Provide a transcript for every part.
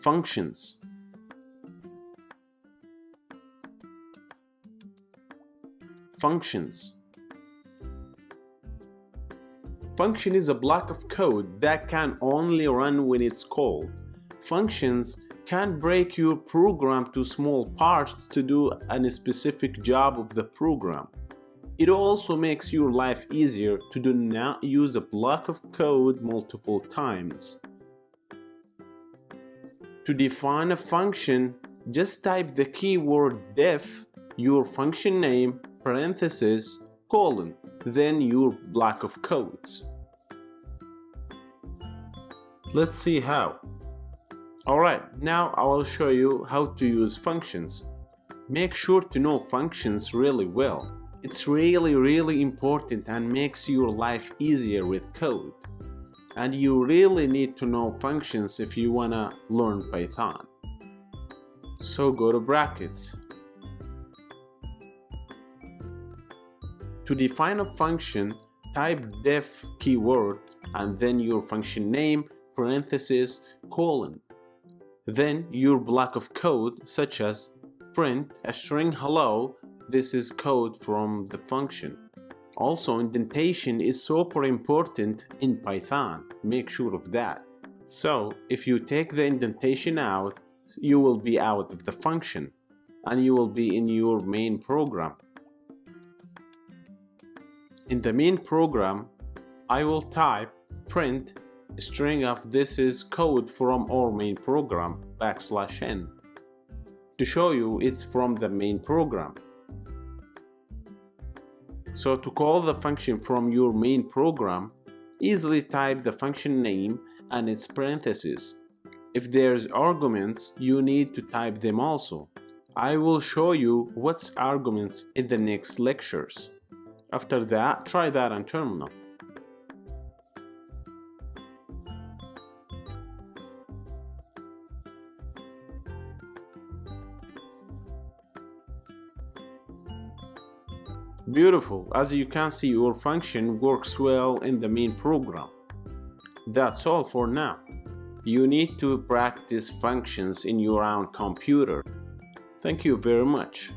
Functions. Functions. Function is a block of code that can only run when it's called. Functions can break your program to small parts to do a specific job of the program. It also makes your life easier to do not use a block of code multiple times. To define a function, just type the keyword def, your function name, parenthesis, colon, then your block of codes. Let's see how. Alright, now I will show you how to use functions. Make sure to know functions really well. It's really important and makes your life easier with code. And you really need to know functions if you wanna learn Python. So go to brackets. To define a function, type def keyword and then your function name, parenthesis, colon. Then your block of code such as print a string hello. This is code from the function. Also, indentation is super important in Python. Make sure of that. So if you take the indentation out, you will be out of the function and you will be in your main program. In the main program, I will type print string of this is code from our main program \n to show you it's from the main program. So to call the function from your main program, easily type the function name and its parentheses. If there's arguments, you need to type them also. I will show you what's arguments in the next lectures. After that, try that on terminal. Beautiful. As you can see, your function works well in the main program. That's all for now. You need to practice functions in your own computer. Thank you very much.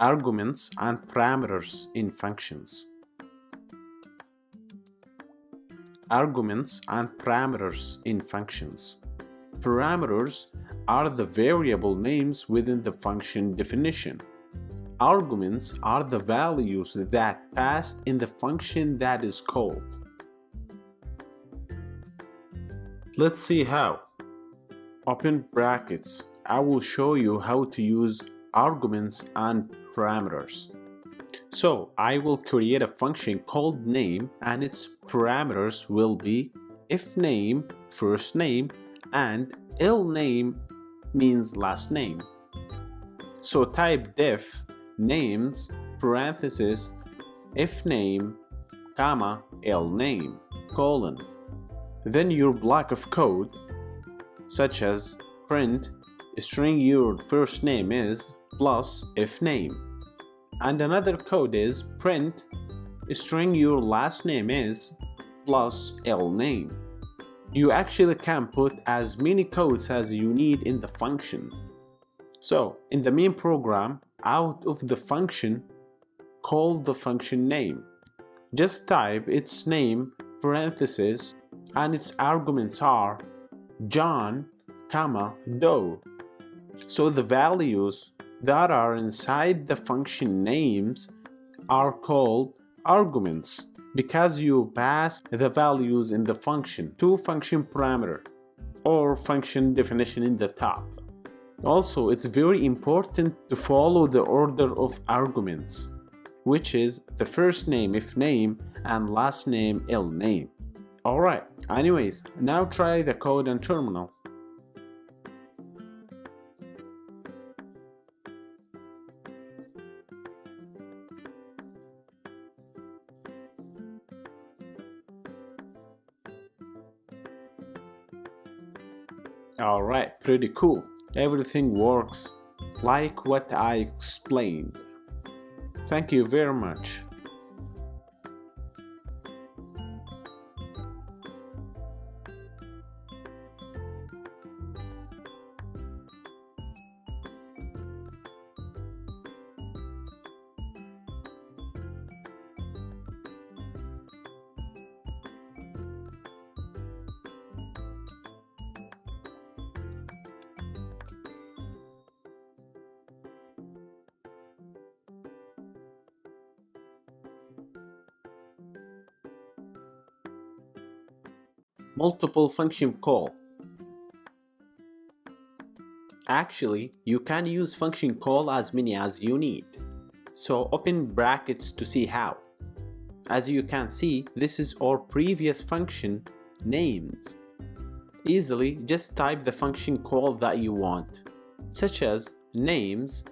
Arguments and parameters in functions. Arguments and parameters in functions. Parameters are the variable names within the function definition. Arguments are the values that passed in the function that is called. Let's see how. Open brackets. I will show you how to use arguments and parameters. So I will create a function called name and its parameters will be if name, first name, and name means last name. So type def names parenthesis if name comma name colon. Then your block of code such as print string your first name is plus if name, and another code is print string your last name is plus name. You actually can put as many codes as you need in the function. So in the main program, out of the function, call the function name. Just type its name parenthesis and its arguments are John comma Doe. So the values that are inside the function names are called arguments because you pass the values in the function to function parameter or function definition in the top. Also, it's very important to follow the order of arguments, which is the first name if name and last name name. Alright, anyways, now try the code on terminal. Alright, pretty cool. Everything works like what I explained. Thank you very much. Multiple function call. Actually, you can use function call as many as you need. So open brackets to see how. As you can see, this is our previous function names. Easily just type the function call that you want, such as names,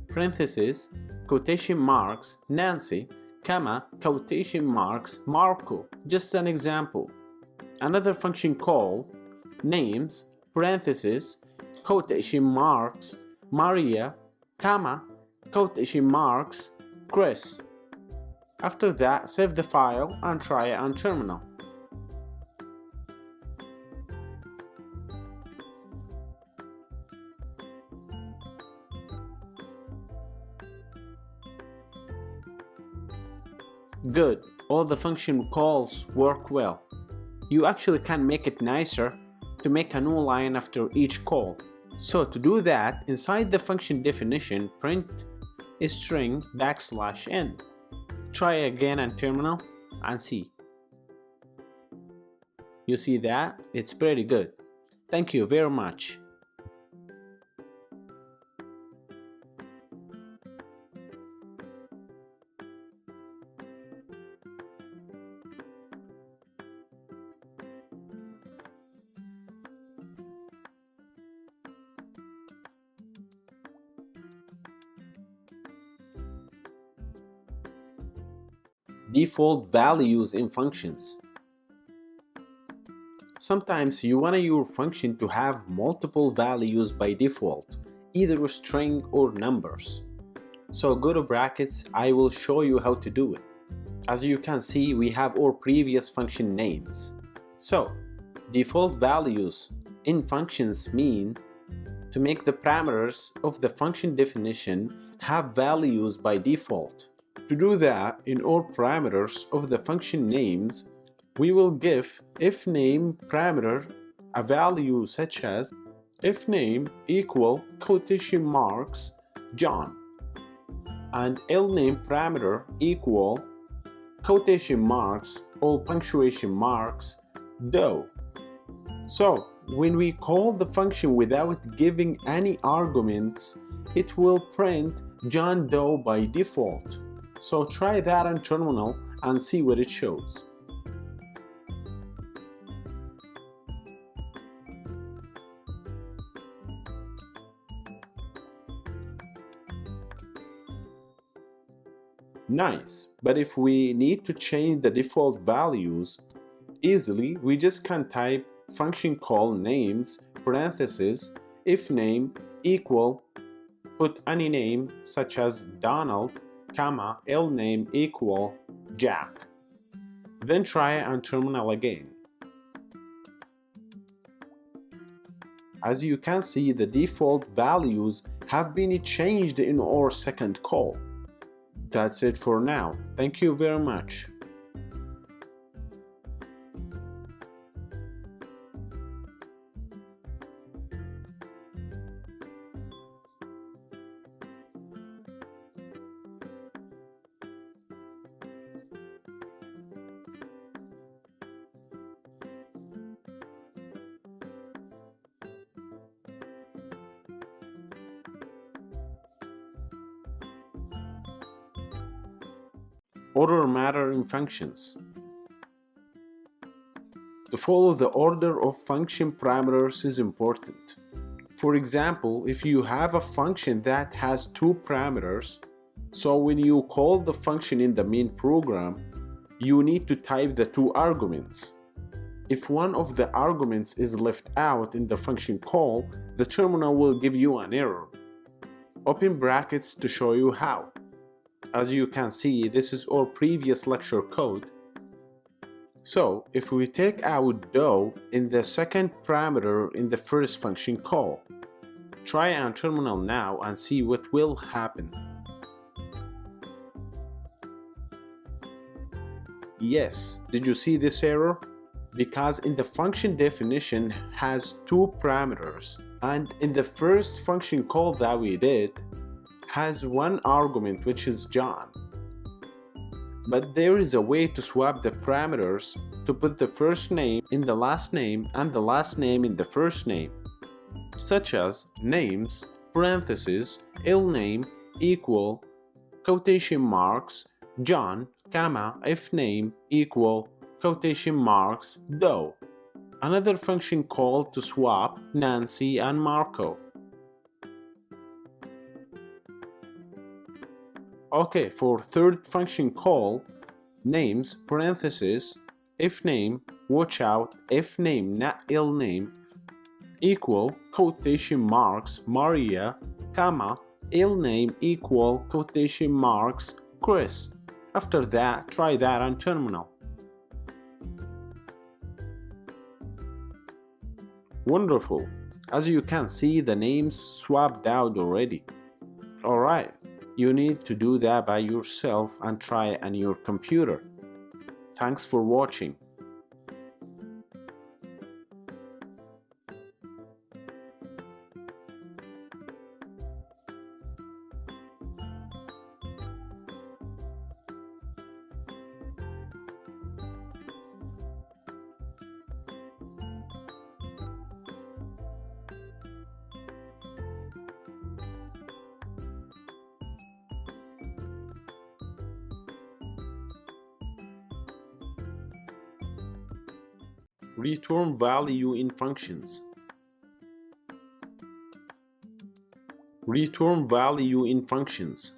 parentheses, quotation marks, Nancy, comma, quotation marks, Marco, just an example. Another function call, names, parentheses, quotation marks, Maria, comma, quotation marks, Chris. After that, save the file and try it on terminal. Good, all the function calls work well. You actually can make it nicer to make a new line after each call. So to do that, inside the function definition, print a string \n. Try again on terminal and see. You see that? It's pretty good. Thank you very much. Default values in functions. Sometimes you want your function to have multiple values by default, either a string or numbers. So go to brackets, I will show you how to do it. As you can see, we have our previous function names. So default values in functions mean to make the parameters of the function definition have values by default. To do that, in our parameters of the function names, we will give ifName parameter a value such as ifName equal quotation marks John and LName parameter equal quotation marks all punctuation marks Doe. So when we call the function without giving any arguments, it will print John Doe by default. So try that on terminal and see what it shows. Nice, but if we need to change the default values easily, we just can type function call names parentheses ifName equal, put any name such as Donald, comma, LName equal Jack. Then try it on terminal again. As you can see, the default values have been changed in our second call. That's it for now. Thank you very much. Order matter in functions. To follow the order of function parameters is important. For example, if you have a function that has two parameters, so when you call the function in the main program, you need to type the two arguments. If one of the arguments is left out in the function call, the terminal will give you an error. Open brackets to show you how. As you can see, this is our previous lecture code. So, if we take out do in the second parameter in the first function call, try on terminal now and see what will happen. Yes, did you see this error? Because in the function definition has two parameters, and in the first function call that we did has one argument, which is John. But there is a way to swap the parameters to put the first name in the last name and the last name in the first name, such as names, parentheses, name equal, quotation marks, John, comma, if name equal, quotation marks, do. Another function called to swap Nancy and Marco. Okay, for third function call, names, parentheses, if name, watch out, if name, not ill name, equal, quotation marks, Maria, comma, ill name equal, quotation marks, Chris. After that, try that on terminal. Wonderful. As you can see, the names swapped out already. Alright. You need to do that by yourself and try on your computer. Thanks for watching. Return value in functions. Return value in functions.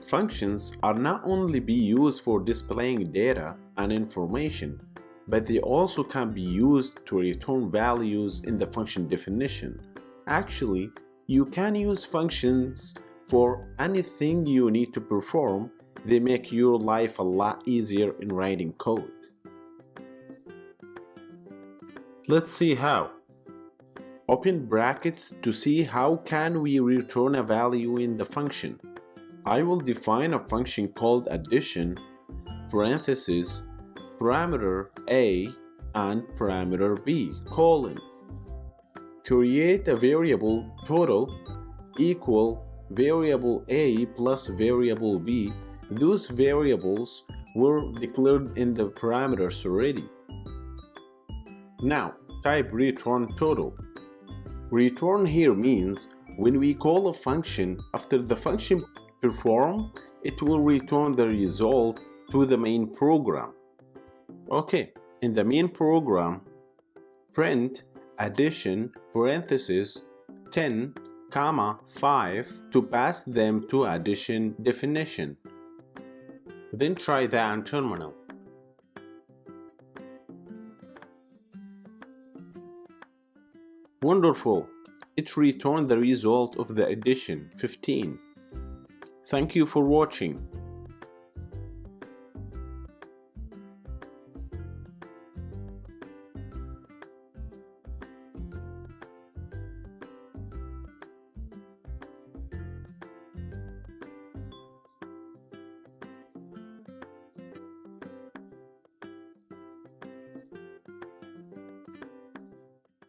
Functions are not only be used for displaying data and information, but they also can be used to return values in the function definition. Actually, you can use functions for anything you need to perform. They make your life a lot easier in writing code. Let's see how. Open brackets to see how can we return a value in the function. I will define a function called addition, parentheses, parameter A and parameter B, colon. Create a variable total equal variable A plus variable B. Those variables were declared in the parameters already. Now, type return total. Return here means when we call a function, after the function perform, it will return the result to the main program. Okay, in the main program, print addition parentheses 10, 5 to pass them to addition definition. Then try that on terminal. Wonderful! It returned the result of the addition, 15. Thank you for watching.